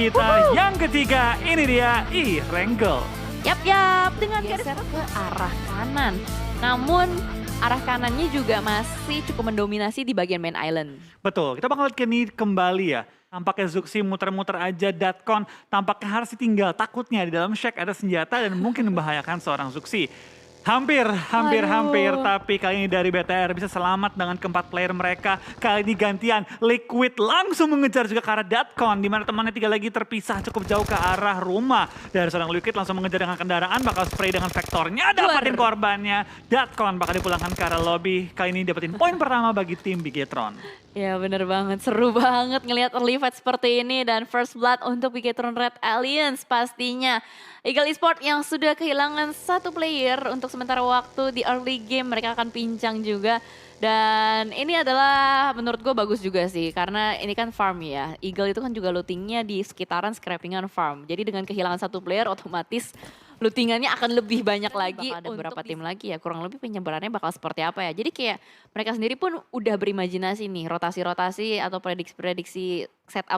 kita yang ketiga, ini dia E-Wrangle. Yap, dengan geser ke arah kanan. Namun arah kanannya juga masih cukup mendominasi di bagian main island. Betul, kita bakal lihat ini kembali ya. Tampaknya Zuxi muter-muter aja Datcon, tampaknya harus ditinggal. Takutnya di dalam shack ada senjata dan mungkin membahayakan seorang Zuxi. Hampir, tapi kali ini dari BTR bisa selamat dengan keempat player mereka. Kali ini gantian, Liquid langsung mengejar juga ke arah Datcon, di mana temannya tiga lagi terpisah cukup jauh ke arah rumah. Dari seorang Liquid langsung mengejar dengan kendaraan, bakal spray dengan vektornya, dapatin korbannya. Datcon bakal dipulangkan ke arah lobby, kali ini dapetin poin pertama bagi tim Bigetron. Ya bener banget, seru banget ngelihat early fight seperti ini dan first blood untuk Bigetron Red Alliance pastinya. Eagle Esports yang sudah kehilangan satu player untuk sementara waktu di early game, mereka akan pincang juga. Dan ini adalah menurut gue bagus juga sih, karena ini kan farm ya. Eagle itu kan juga lootingnya di sekitaran scrappingan farm. Jadi dengan kehilangan satu player otomatis lootingannya akan lebih banyak lagi. Ada beberapa tim lagi ya, kurang lebih penyebarannya bakal seperti apa ya. Jadi kayak mereka sendiri pun udah berimajinasi nih, rotasi-rotasi atau prediksi-prediksi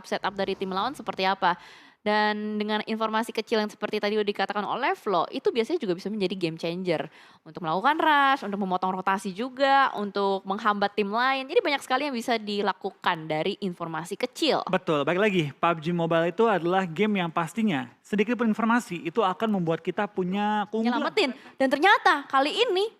setup dari tim lawan seperti apa. Dan dengan informasi kecil yang seperti tadi udah dikatakan oleh Flo, itu biasanya juga bisa menjadi game changer. Untuk melakukan rush, untuk memotong rotasi juga, untuk menghambat tim lain. Jadi banyak sekali yang bisa dilakukan dari informasi kecil. Betul, baik lagi PUBG Mobile itu adalah game yang pastinya sedikit pun informasi itu akan membuat kita punya keunggulan. Nyelamatin. Dan ternyata kali ini,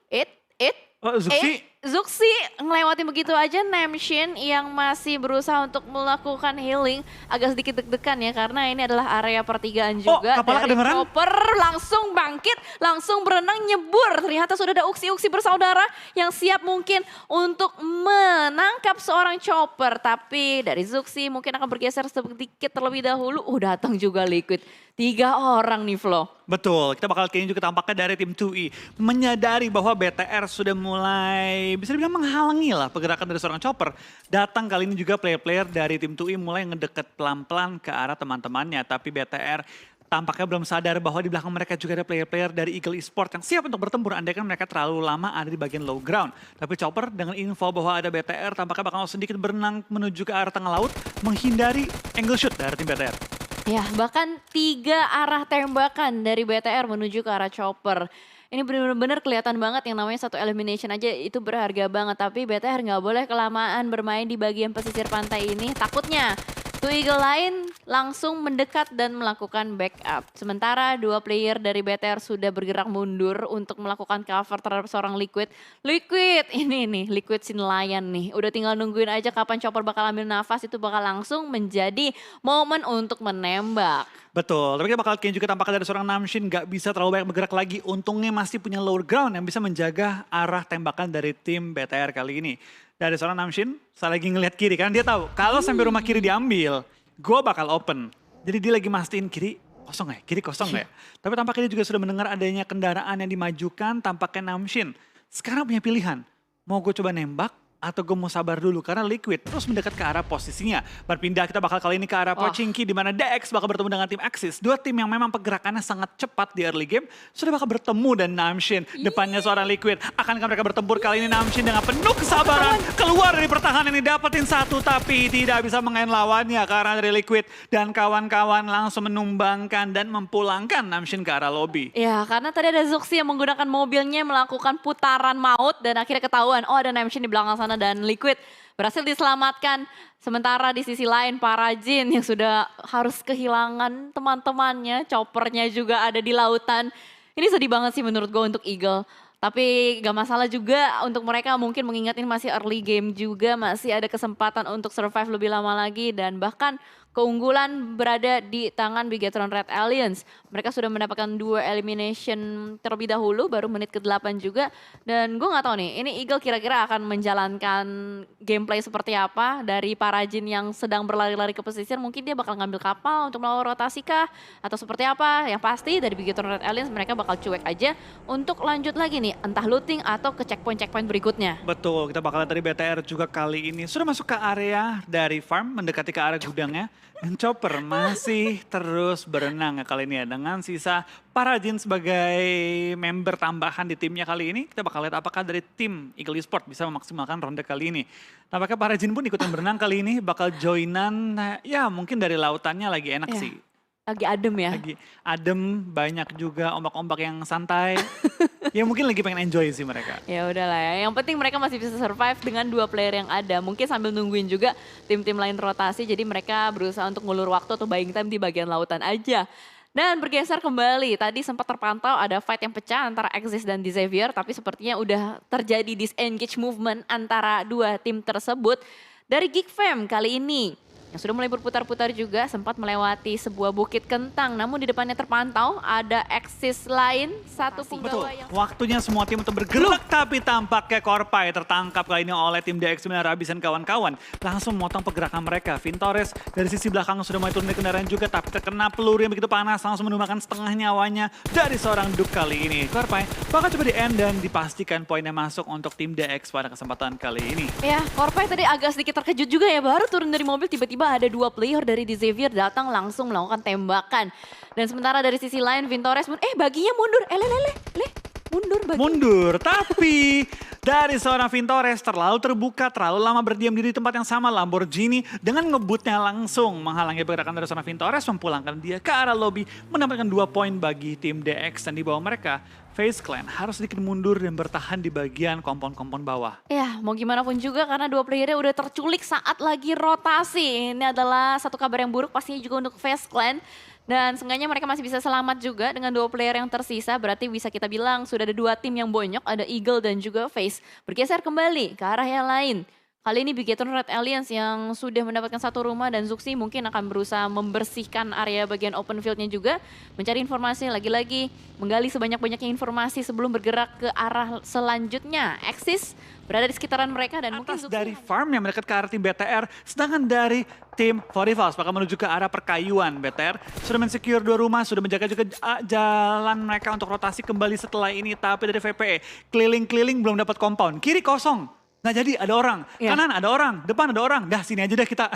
Zuxi ngelewatin begitu aja Namshin yang masih berusaha untuk melakukan healing. Agak sedikit deg-degan ya karena ini adalah area pertigaan juga. Kepala dari kedengeran? Chopper langsung bangkit, langsung berenang nyebur. Ternyata sudah ada uksi-uksi bersaudara yang siap mungkin untuk menangkap seorang Chopper. Tapi dari Zuxi mungkin akan bergeser sedikit terlebih dahulu. Datang juga Liquid. 3 orang nih Flo. Betul, kita bakal kayaknya juga tampaknya dari tim 2E menyadari bahwa BTR sudah mulai bisa dibilang menghalangi lah pergerakan dari seorang Chopper. Datang kali ini juga player-player dari tim 2E mulai ngedeket pelan-pelan ke arah teman-temannya. Tapi BTR tampaknya belum sadar bahwa di belakang mereka juga ada player-player dari Eagle Esports yang siap untuk bertempur. Andaikan mereka terlalu lama ada di bagian low ground. Tapi Chopper dengan info bahwa ada BTR tampaknya bakal sedikit berenang menuju ke arah tengah laut. Menghindari angle shoot dari tim BTR. Ya, bahkan 3 arah tembakan dari BTR menuju ke arah Chopper. Ini benar-benar kelihatan banget yang namanya satu elimination aja itu berharga banget. Tapi BTR nggak boleh kelamaan bermain di bagian pesisir pantai ini. Takutnya Two Eagle lain langsung mendekat dan melakukan backup. Sementara 2 player dari BTR sudah bergerak mundur untuk melakukan cover terhadap seorang Liquid. Liquid, ini nih, Liquid si nelayan nih. Udah tinggal nungguin aja kapan Chopper bakal ambil nafas, itu bakal langsung menjadi momen untuk menembak. Betul, tapi kita bakal kayaknya juga tampaknya dari seorang Namshin gak bisa terlalu banyak bergerak lagi. Untungnya masih punya lower ground yang bisa menjaga arah tembakan dari tim BTR kali ini. Dari seorang Namshin, saya lagi ngelihat kiri kan dia tahu kalau sampai rumah kiri diambil, gue bakal open. Jadi dia lagi mastiin kiri kosong ya, kiri kosong ya. Tapi tampaknya dia juga sudah mendengar adanya kendaraan yang dimajukan, tampaknya Namshin. Sekarang punya pilihan, mau gue coba nembak atau gue mau sabar dulu karena Liquid terus mendekat ke arah posisinya. Berpindah kita bakal kali ini ke arah Pochinki di mana DX bakal bertemu dengan tim Axis. 2 tim yang memang pergerakannya sangat cepat di early game sudah bakal bertemu dan Namshin depannya seorang Liquid. Akankah mereka bertempur kali ini? Namshin dengan penuh kesabaran keluar dari pertahanan ini dapetin 1 tapi tidak bisa mengain lawannya karena dari Liquid dan kawan-kawan langsung menumbangkan dan memulangkan Namshin ke arah lobby. Ya, karena tadi ada Zuxi yang menggunakan mobilnya melakukan putaran maut dan akhirnya ketahuan, ada Namshin di belakang sana dan Liquid berhasil diselamatkan. Sementara di sisi lain para Jin yang sudah harus kehilangan teman-temannya, Choppernya juga ada di lautan. Ini sedih banget sih menurut gue untuk Eagle. Tapi gak masalah juga untuk mereka mungkin mengingat ini masih early game juga, masih ada kesempatan untuk survive lebih lama lagi dan bahkan keunggulan berada di tangan Bigetron Red Alliance. Mereka sudah mendapatkan 2 elimination terlebih dahulu, baru menit ke-8 juga. Dan gue gak tahu nih, ini Eagle kira-kira akan menjalankan gameplay seperti apa dari para Jin yang sedang berlari-lari ke pesisir. Mungkin dia bakal ngambil kapal untuk melakukan rotasi kah? Atau seperti apa? Yang pasti dari Bigetron Red Alliance mereka bakal cuek aja untuk lanjut lagi nih, entah looting atau ke checkpoint-checkpoint berikutnya. Betul, kita bakal lihat dari BTR juga kali ini sudah masuk ke area dari farm, mendekati ke arah gudangnya. Dan Chopper masih terus berenang ya kali ini ya. Dengan sisa Parajin sebagai member tambahan di timnya kali ini. Kita bakal lihat apakah dari tim Eagle Esport bisa memaksimalkan ronde kali ini. Tampaknya Parajin pun ikutan berenang kali ini. Bakal joinan, ya mungkin dari lautannya lagi enak Iya. sih. Lagi adem ya. Lagi adem, banyak juga ombak-ombak yang santai. Ya mungkin lagi pengen enjoy sih mereka. Ya udahlah ya. Yang penting mereka masih bisa survive dengan 2 player yang ada. Mungkin sambil nungguin juga tim-tim lain rotasi. Jadi mereka berusaha untuk ngulur waktu atau buying time di bagian lautan aja. Dan bergeser kembali, tadi sempat terpantau ada fight yang pecah antara Axis dan Xavier. Tapi sepertinya udah terjadi disengage movement antara dua tim tersebut. Dari Geek Fam kali ini, yang sudah mulai berputar-putar juga sempat melewati sebuah bukit kentang. Namun di depannya terpantau ada Axis lain, satu Betul, penggawa yang... waktunya semua tim untuk bergerak tapi tampaknya Korpai tertangkap kali ini oleh tim DX9 Rabis dan kawan-kawan. Langsung memotong pergerakan mereka. Vintores dari sisi belakang sudah mulai turun dari kendaraan juga tapi terkena peluru yang begitu panas langsung menumbangkan setengah nyawanya dari seorang Duke kali ini. Korpai bakal coba di end dan dipastikan poinnya masuk untuk tim DX pada kesempatan kali ini. Ya, Korpai tadi agak sedikit terkejut juga ya, baru turun dari mobil tiba-tiba ada 2 player dari Xavier datang langsung melakukan tembakan. Dan sementara dari sisi lain Vintores pun, baginya mundur, mundur bagi. Mundur, tapi dari seorang Vintores terlalu terbuka, terlalu lama berdiam diri di tempat yang sama. Lamborghini dengan ngebutnya langsung menghalangi pergerakan dari seorang Vintores, memulangkan dia ke arah lobby, mendapatkan 2 poin bagi tim DX. Dan di bawah mereka, FaZe Clan harus sedikit mundur dan bertahan di bagian kompon-kompon bawah. Ya, mau gimana pun juga karena 2 playernya udah terculik saat lagi rotasi. Ini adalah satu kabar yang buruk pastinya juga untuk FaZe Clan. Dan seenggaknya mereka masih bisa selamat juga dengan 2 player yang tersisa. Berarti bisa kita bilang sudah ada 2 tim yang bonyok, ada Eagle dan juga FaZe. Bergeser kembali ke arah yang lain. Kali ini Bigetron Red Alliance yang sudah mendapatkan 1 rumah dan Zuxi mungkin akan berusaha membersihkan area bagian open fieldnya juga. Mencari informasi lagi-lagi, menggali sebanyak-banyaknya informasi sebelum bergerak ke arah selanjutnya. Axis berada di sekitaran mereka dan mungkin Atas Zuxi dari farm yang mendekat ke arah tim BTR, sedangkan dari tim Forivals bakal menuju ke arah perkayuan. BTR sudah mensecure 2 rumah, sudah menjaga juga jalan mereka untuk rotasi kembali setelah ini. Tapi dari VPE, keliling-keliling belum dapat compound. Kiri kosong, nggak jadi, ada orang. Ya. Kanan ada orang, depan ada orang. Dah sini aja deh kita.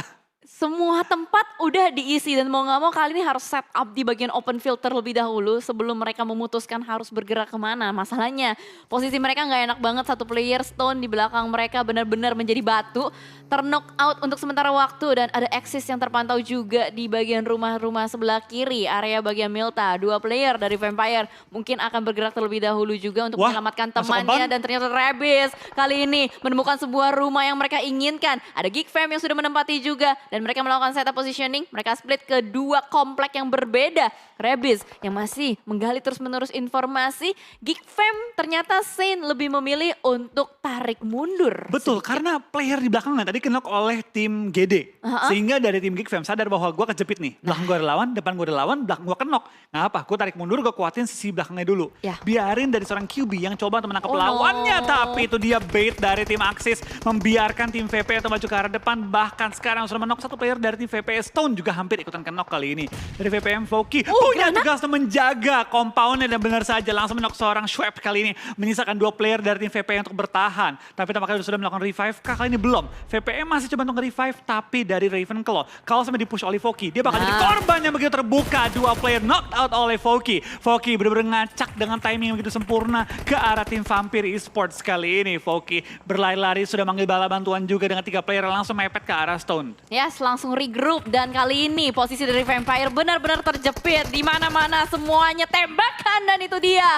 semua tempat udah diisi dan mau nggak mau kali ini harus set up di bagian open field terlebih dahulu sebelum mereka memutuskan harus bergerak kemana. Masalahnya posisi mereka nggak enak banget, satu player Stone di belakang mereka benar-benar menjadi batu, terknock out untuk sementara waktu dan ada Axis yang terpantau juga di bagian rumah-rumah sebelah kiri area bagian Milta. 2 player dari Vampire mungkin akan bergerak terlebih dahulu juga untuk Wah, menyelamatkan masuk temannya compound? dan ternyata Rabis kali ini menemukan sebuah rumah yang mereka inginkan. Ada Geek Fam yang sudah menempati juga dan mereka melakukan setup positioning. Mereka split ke 2 komplek yang berbeda. Rabis yang masih menggali terus-menerus informasi. Geek Fam ternyata Saint lebih memilih untuk tarik mundur. Betul, karena player di belakangnya tadi knock oleh tim GD. Sehingga dari tim Geek Fam sadar bahwa gue kejepit nih. Belakang gue ada lawan, depan gue ada lawan, belakang gue knock. Nggak apa, gue tarik mundur, gue kuatin sisi belakangnya dulu. Ya. Biarin dari seorang QB yang coba untuk menangkap Oh, lawannya. no. Tapi itu dia bait dari tim Axis. Membiarkan tim VP atau maju ke arah depan. Bahkan sekarang sudah menok 1 player dari tim VP. Stone juga hampir ikutan knock kali ini. Dari VPM Voki punya granat. tugas untuk menjaga compoundnya dan benar saja langsung menok seorang Schwab kali ini. Menyisakan 2 player dari tim VPM untuk bertahan. Tapi tampaknya sudah melakukan revive. Kali ini belum. VPM masih coba untuk revive tapi dari Ravenclaw. Kalau sampai dipush oleh Voki, dia bakal jadi korban yang begitu terbuka. 2 player knocked out oleh Voki. Voki benar-benar ngacak dengan timing yang begitu sempurna ke arah tim Vampire Esports kali ini. Voki berlari-lari sudah manggil bala bantuan juga dengan 3 player langsung mepet ke arah Stone. Yes, langsung regroup dan kali ini posisi dari Vampire benar-benar terjepit di mana-mana semuanya tembakan dan itu dia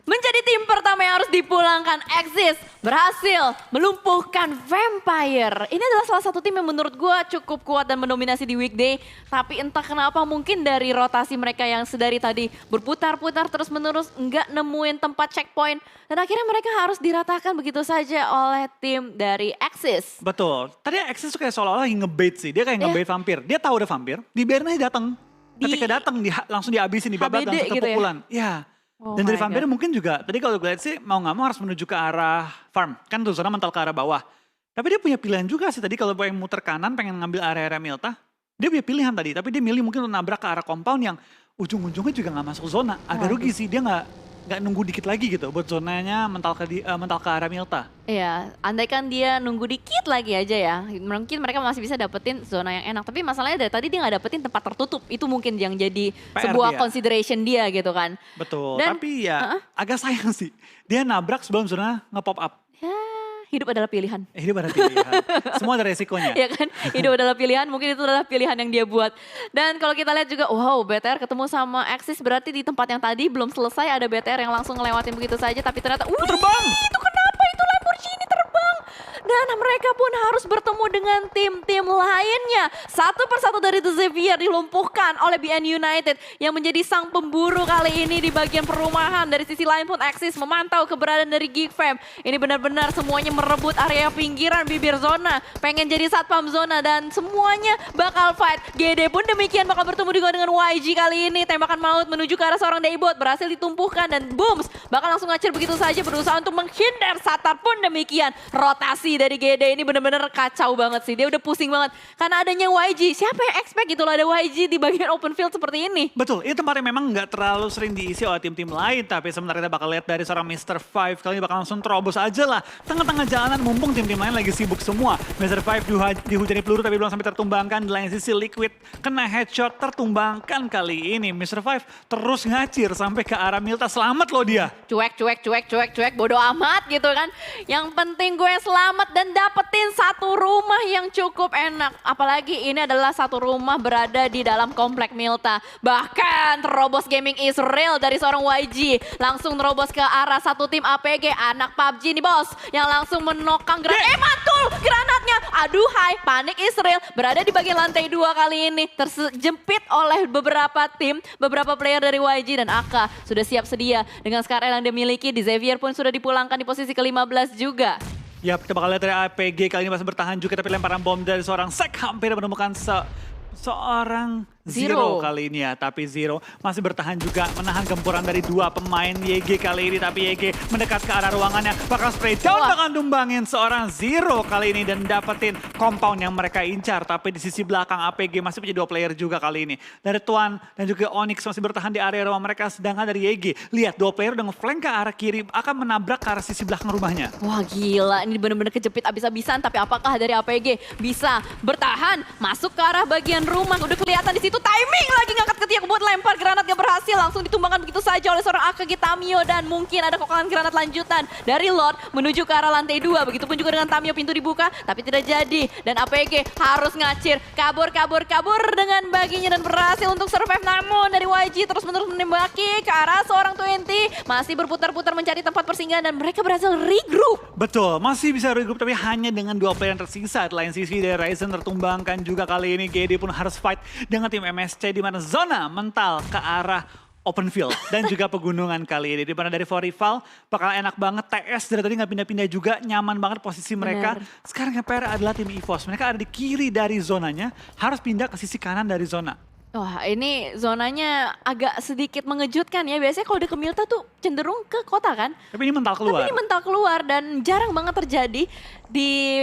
menjadi tim pertama yang harus dipulangkan. Axis berhasil melumpuhkan Vampire. Ini adalah salah satu tim yang menurut gue cukup kuat dan mendominasi di weekday. Tapi entah kenapa mungkin dari rotasi mereka yang sedari tadi berputar-putar terus-menerus nggak nemuin tempat checkpoint. Dan akhirnya mereka harus diratakan begitu saja oleh tim dari Axis. Betul. Tadi Axis tuh kayak seolah-olah nge-bait sih. Dia kayak nge-bait Vampire. Dia tahu ada Vampire, dibiarin aja datang. Ketika datang langsung dihabisin, dibabat HBD langsung gitu ya? pukulan. Ya. Oh Dan dari my Vampire God. mungkin juga, tadi kalau gue lihat sih mau nggak mau harus menuju ke arah farm. Kan tuh zona mental ke arah bawah. Tapi dia punya pilihan juga sih tadi kalau pengen muter kanan pengen ngambil area-area Milta. Dia punya pilihan tadi, tapi dia milih mungkin untuk nabrak ke arah compound yang ujung-ujungnya juga nggak masuk zona. Agak rugi sih, dia nggak nggak nunggu dikit lagi gitu buat zonanya mental ke arah Milta. Iya, andaikan dia nunggu dikit lagi aja ya, mungkin mereka masih bisa dapetin zona yang enak. Tapi masalahnya dari tadi dia nggak dapetin tempat tertutup. Itu mungkin yang jadi sebuah dia. consideration dia gitu kan. Betul, Dan, tapi ya agak sayang sih. Dia nabrak sebelum zona nge-pop up. ya hidup adalah pilihan. Hidup ada pilihan. Semua ada resikonya. Ya kan, hidup adalah pilihan, mungkin itu adalah pilihan yang dia buat. Dan kalau kita lihat juga, wow, BTR ketemu sama Axis, berarti di tempat yang tadi belum selesai ada BTR yang langsung ngelewatin begitu saja, tapi ternyata, Terbang! itu kenapa itu Lamborghini terbang? Dan mereka pun harus bertemu dengan tim-tim lainnya. Satu persatu dari The Xavier dilumpuhkan oleh BN United yang menjadi sang pemburu kali ini di bagian perumahan. Dari sisi lain pun Axis memantau keberadaan dari Geek Fam. Ini benar-benar semuanya merebut area pinggiran bibir zona. Pengen jadi satpam zona dan semuanya bakal fight. GD pun demikian bakal bertemu dengan YG kali ini. Tembakan maut menuju ke arah seorang Daybot berhasil ditumpuhkan dan booms bakal langsung ngacir begitu saja berusaha untuk menghindar. Satar pun demikian. Rotasi dari GD ini benar-benar kacau banget sih. Dia udah pusing banget karena adanya YG. Siapa yang expect gitu loh ada YG di bagian open field seperti ini? Betul, ini tempatnya memang nggak terlalu sering diisi oleh tim-tim lain. Tapi sebenarnya kita bakal lihat dari seorang Mr. Five kali ini bakal langsung terobos aja lah. Tengah-tengah jalanan mumpung tim-tim lain lagi sibuk semua. Mr. Five dihujani peluru tapi belum sampai tertumbangkan. Di lain sisi Liquid kena headshot tertumbangkan kali ini. Mr. Five terus ngacir sampai ke arah Milta. Selamat loh dia. Cuek, bodo amat gitu kan. Yang penting gue selamat dan dapetin satu rumah yang cukup enak. Apalagi ini adalah satu rumah berada di dalam komplek Milta. Bahkan terobos gaming Israel dari seorang YG. Langsung terobos ke arah satu tim APG. Anak PUBG nih bos. Yang langsung menokang granat. Mantul granatnya. Aduhai, panik Israel. Berada di bagian lantai 2 kali ini. Terjepit oleh beberapa tim. Beberapa player dari YG dan AK. Sudah siap sedia dengan Scar L yang dia miliki. Di Xavier pun sudah dipulangkan di posisi ke-15 juga. Ya, kita bakal lihat dari APG kali ini masih bertahan juga, tapi lemparan bom dari seorang Sek hampir menemukan seorang Zero kali ini ya. Tapi Zero masih bertahan juga menahan gempuran dari dua pemain YG kali ini. Tapi YG mendekat ke arah ruangannya, bakal spray down, bakal tumbangin seorang Zero kali ini dan dapetin compound yang mereka incar. Tapi di sisi belakang APG masih punya dua player juga kali ini. Dari Tuan dan juga Onyx masih bertahan di area rumah mereka. Sedangkan dari YG, lihat dua player udah nge-flank ke arah kiri, akan menabrak ke arah sisi belakang rumahnya. Wah gila, ini bener-bener kejepit abis-abisan. Tapi apakah dari APG bisa bertahan masuk ke arah bagian rumah? Udah kelihatan di situ timing lagi ngangkat ke tiang buat lempar granat gak berhasil. Langsung ditumbangkan begitu saja oleh seorang AKG Tamio. Dan mungkin ada kokangan granat lanjutan dari Lord menuju ke arah lantai 2. Begitupun juga dengan Tamio, pintu dibuka tapi tidak jadi. Dan APG harus ngacir, kabur dengan baginya dan berhasil untuk survive. Namun dari YG terus-menerus menembaki ke arah seorang 20. Masih berputar-putar mencari tempat persinggahan dan mereka berhasil regroup. Betul, masih bisa regroup tapi hanya dengan dua player yang tersisa. Di lain sisi dari Ryzen tertumbangkan juga kali ini. GD pun harus fight dengan tim MSC di mana zona mental ke arah open field dan juga pegunungan kali ini. Di mana dari rival bakal enak banget. TS dari tadi nggak pindah-pindah juga, nyaman banget posisi mereka. Bener. Sekarang yang PR adalah tim EVOS. Mereka ada di kiri dari zonanya, harus pindah ke sisi kanan dari zona. Wah ini zonanya agak sedikit mengejutkan ya. Biasanya kalau udah ke Milta tuh cenderung ke kota kan. Tapi ini mental keluar. Tapi ini mental keluar dan jarang banget terjadi di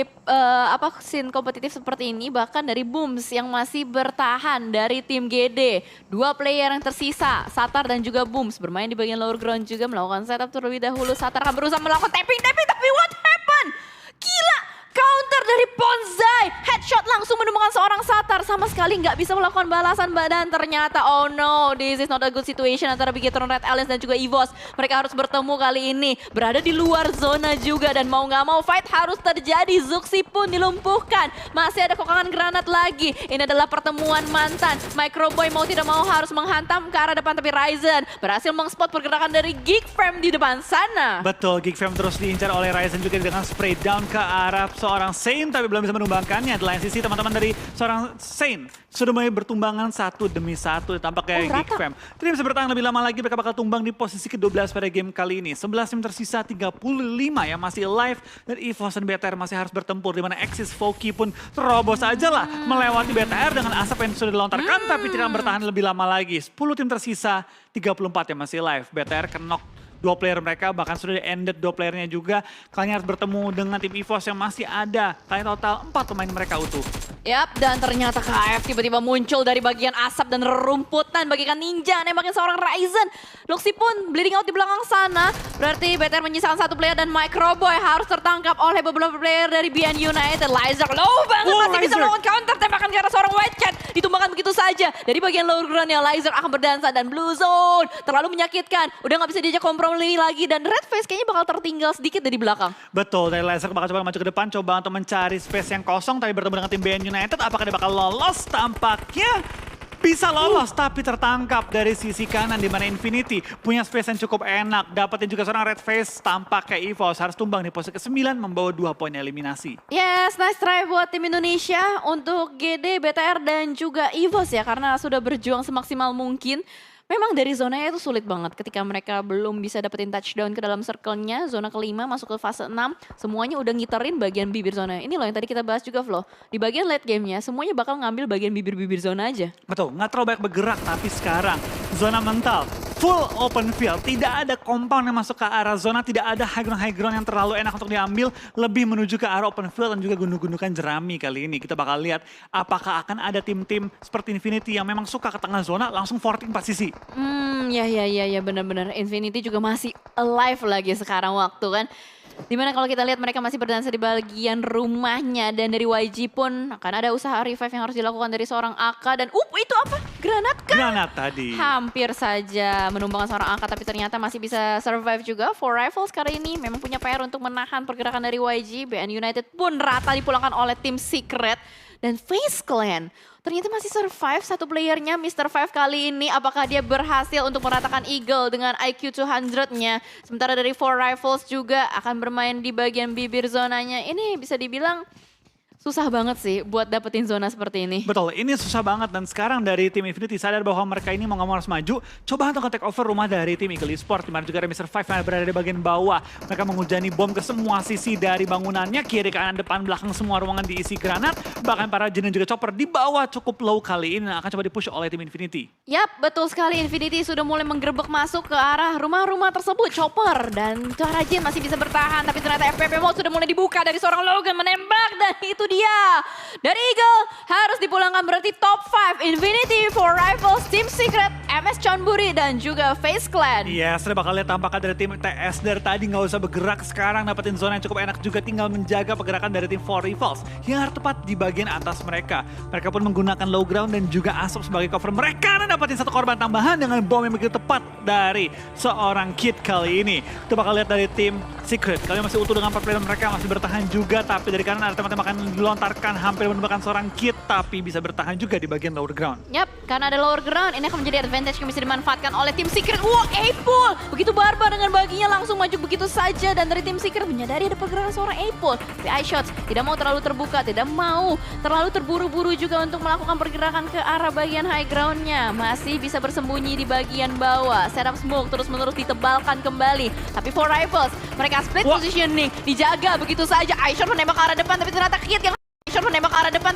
scene kompetitif seperti ini. Bahkan dari Booms yang masih bertahan dari tim GD. Dua player yang tersisa, Satar dan juga Booms bermain di bagian lower ground juga melakukan setup terlebih dahulu. Satar akan berusaha melakukan tapping tapi what happened? Gila! Counter dari Bonsai, headshot langsung menemukan seorang Satar, sama sekali nggak bisa melakukan balasan badan. Ternyata oh no, this is not a good situation antara Bigetron Red Alliance dan juga EVOS. Mereka harus bertemu kali ini, berada di luar zona juga dan mau nggak mau fight harus terjadi. Zuxi pun dilumpuhkan, masih ada kokangan granat lagi. Ini adalah pertemuan mantan. Microboy mau tidak mau harus menghantam ke arah depan tapi Ryzen berhasil mengspot pergerakan dari Geek Fam di depan sana. Betul, Geek Fam terus diincar oleh Ryzen juga dengan spray down ke arah seorang Saint tapi belum bisa menumbangkannya. Di lain sisi teman-teman dari seorang Saint sudah mulai bertumbangan satu demi satu. Tampak kayak Geek Fam tidak bisa bertahan lebih lama lagi, mereka bakal tumbang di posisi ke-12 pada game kali ini. 11 tim tersisa, 35 yang masih alive dan EVOS dan BTR masih harus bertempur, di mana Axis Foki pun terobos aja lah melewati BTR dengan asap yang sudah dilontarkan tapi tidak bertahan lebih lama lagi. 10 tim tersisa, 34 yang masih live. BTR kenok dua player mereka, bahkan sudah ended dua playernya juga. Kalian harus bertemu dengan tim EVOS yang masih ada. Kalian total 4 pemain mereka utuh. Yap, dan ternyata KF tiba-tiba muncul dari bagian asap dan rerumputan bagikan ninja nembakin seorang Ryzen. Luxi pun bleeding out di belakang sana. Berarti BTR menyisakan satu player dan Microboy harus tertangkap oleh beberapa player dari BN United. Lizer low banget masih bisa melakukan counter tembakan ke arah seorang White Cat. Ditumbangkan begitu saja. Dari bagian lower groundnya Lizer akan berdansa dan Blue Zone terlalu menyakitkan. Udah gak bisa diajak kompromi lagi dan Red Face kayaknya bakal tertinggal sedikit dari belakang. Betul, dari Lizer bakal coba maju ke depan, coba untuk mencari space yang kosong. Tapi bertemu dengan tim BN United, apakah dia bakal lolos? Tampaknya bisa lolos, tapi tertangkap dari sisi kanan di mana Infinity punya space yang cukup enak. Dapetin juga seorang Red Face, tampaknya EVOS harus tumbang di posisi ke-9 membawa 2 poin eliminasi. Yes, nice try buat tim Indonesia untuk GD, BTR dan juga EVOS ya, karena sudah berjuang semaksimal mungkin. Memang dari zonanya itu sulit banget ketika mereka belum bisa dapetin touchdown ke dalam circle-nya. Zona kelima masuk ke fase 6, semuanya udah ngiterin bagian bibir zona. Ini loh yang tadi kita bahas juga Flo. Di bagian late game-nya semuanya bakal ngambil bagian bibir-bibir zona aja. Betul, nggak terlalu banyak bergerak, tapi sekarang zona mental, full open field. Tidak ada compound yang masuk ke arah zona, tidak ada high ground yang terlalu enak untuk diambil. Lebih menuju ke arah open field dan juga gundukan jerami kali ini. Kita bakal lihat apakah akan ada tim-tim seperti Infinity yang memang suka ke tengah zona, langsung 14 posisi. Ya benar-benar Infinity juga masih alive lagi sekarang waktu kan. Dimana kalau kita lihat mereka masih berdansa di bagian rumahnya dan dari YG pun akan ada usaha revive yang harus dilakukan dari seorang AK dan itu apa? Granat kan? Granat tadi. Hampir saja menumbangkan seorang AK tapi ternyata masih bisa survive juga. For Rifles kali ini memang punya PR untuk menahan pergerakan dari YG. BN United pun rata dipulangkan oleh tim Secret dan FaZe Clan. Ternyata masih survive satu playernya, Mr. Five kali ini. Apakah dia berhasil untuk meratakan Eagle dengan IQ 200-nya. Sementara dari Four Rifles juga akan bermain di bagian bibir zonanya. Ini bisa dibilang susah banget sih buat dapetin zona seperti ini. Betul, ini susah banget dan sekarang dari tim Infinity sadar bahwa mereka ini mau nggak mau harus maju. Coba untuk take over rumah dari tim Eagle Esports, dimana juga ada Mr. Five yang berada di bagian bawah. Mereka menghujani bom ke semua sisi dari bangunannya, kiri, kanan, depan, belakang, semua ruangan diisi granat. Bahkan para Jin dan juga Chopper di bawah cukup low kali ini akan coba dipush oleh tim Infinity. Yap, betul sekali. Infinity sudah mulai menggerebek masuk ke arah rumah-rumah tersebut. Chopper dan para Jin masih bisa bertahan, tapi ternyata FPP mode sudah mulai dibuka dari seorang Logan menembak dan itu dia. Dari Eagle harus dipulangkan berarti top 5 Infinity, Four Rifles, Team Secret, MS Chonburi dan juga FaZe Clan. Yes, sudah bakal lihat tampaknya dari tim TS dari tadi nggak usah bergerak, sekarang dapetin zona yang cukup enak juga, tinggal menjaga pergerakan dari tim Four Rifles yang harus tepat di bagian atas mereka. Mereka pun menggunakan low ground dan juga asap sebagai cover mereka dan dapetin satu korban tambahan dengan bom yang begitu tepat dari seorang Kid kali ini. Kita bakal lihat dari tim Secret, kalian masih utuh dengan 4 player mereka, masih bertahan juga, tapi dari kanan ada tembakan yang dilontarkan hampir menemukan seorang Kid, tapi bisa bertahan juga di bagian lower ground. Yap, karena ada lower ground, ini akan menjadi advantage yang bisa dimanfaatkan oleh tim Secret. Wow, Apple! Begitu barbar dengan baginya langsung maju begitu saja, dan dari tim Secret menyadari ada pergerakan seorang Apple. Di eye shots, tidak mau terlalu terbuka, tidak mau terlalu terburu-buru juga untuk melakukan pergerakan ke arah bagian high groundnya. Masih bisa bersembunyi di bagian bawah, setup smoke terus-menerus ditebalkan kembali. Tapi Four Rifles, mereka split positioning, dijaga begitu saja. Eye shot menembak ke arah depan, tapi ternyata Kid yang shot menembak ke arah depan.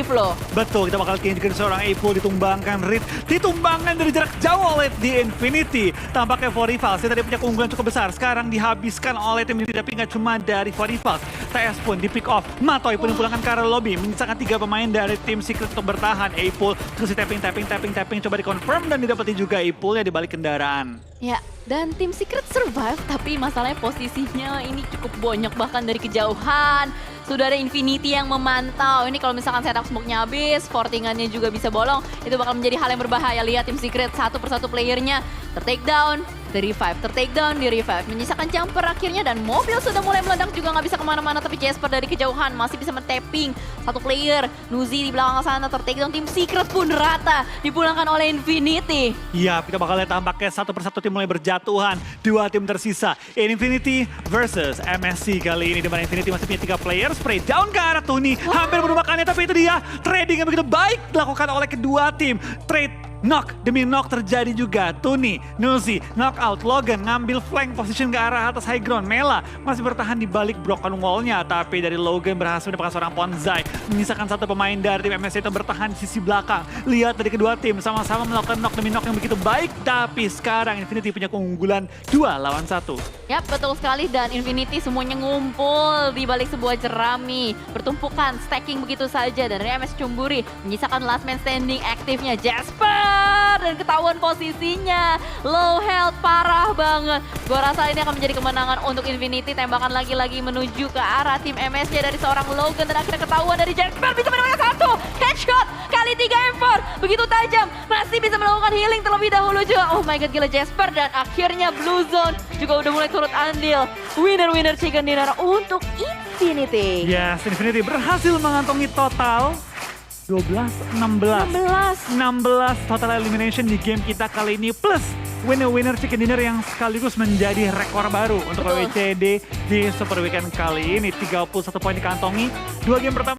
Flo. Betul, kita bakal kirim seorang Apple ditumbangkan Reed, ditumbangkan dari jarak jauh oleh di Infinity. Tampaknya Four Rifles, dia tadi punya keunggulan cukup besar, sekarang dihabiskan oleh tim ini, tapi nggak cuma dari Four Rifles. TS pun di pick off, Matoy pun dipulangkan ke arah lobby, menyisakan 3 pemain dari tim Secret untuk bertahan. Apple terus di tapping, coba dikonfirm dan didapati juga Apple ya di balik kendaraan. Ya, dan tim Secret survive, tapi masalahnya posisinya ini cukup banyak bahkan dari kejauhan. Sudah ada Infinity yang memantau. Ini kalau misalkan setup smoke-nya habis, fortingannya juga bisa bolong. Itu bakal menjadi hal yang berbahaya. Lihat tim Secret satu persatu playernya ter-take down, di-revive, ter-take down, di-revive. Menyisakan jumper akhirnya dan mobil sudah mulai meledak juga nggak bisa kemana-mana. Tapi Jasper dari kejauhan masih bisa men-tapping satu player. Nuzi di belakang sana ter-take down. Tim Secret pun rata dipulangkan oleh Infinity. Ya, kita bakal lihat tampaknya satu persatu tim mulai berjatuhan. 2 tim tersisa, Infinity versus MSC kali ini. Dimana Infinity masih punya 3 player. Spray down ke arah Tony, hampir merupakannya, tapi itu dia trading yang begitu baik dilakukan oleh kedua tim. Trade knock demi knock terjadi juga. Tuni, Nuzi, knock out. Logan ngambil flank position ke arah atas high ground. Mela masih bertahan di balik broken wall-nya, tapi dari Logan berhasil mendapatkan seorang Ponzai. Menyisakan satu pemain dari tim MSC itu bertahan di sisi belakang. Lihat dari kedua tim sama-sama melakukan knock demi knock yang begitu baik, tapi sekarang Infinity punya keunggulan 2 lawan 1. Yap, betul sekali, dan Infinity semuanya ngumpul di balik sebuah jerami. Bertumpukan, stacking begitu saja, dan dari MS Cumburi menyisakan last man standing aktifnya Jasper, dan ketahuan posisinya. Low health, parah banget. Gua rasa ini akan menjadi kemenangan untuk Infinity. Tembakan lagi-lagi menuju ke arah tim MSC dari seorang Logan, dan akhirnya ketahuan dari Jasper bisa mendapatkan satu headshot kali 3 M4. Begitu tajam, masih bisa melakukan healing terlebih dahulu juga. Oh my god, gila Jasper, dan akhirnya Blue Zone juga udah mulai turut andil. Winner chicken dinner untuk Infinity. Yes, Infinity berhasil mengantongi total 16 total elimination di game kita kali ini, plus winner chicken dinner yang sekaligus menjadi rekor baru untuk Betul. WCD di Super Weekend kali ini. 31 poin dikantongi, 2 game pertama.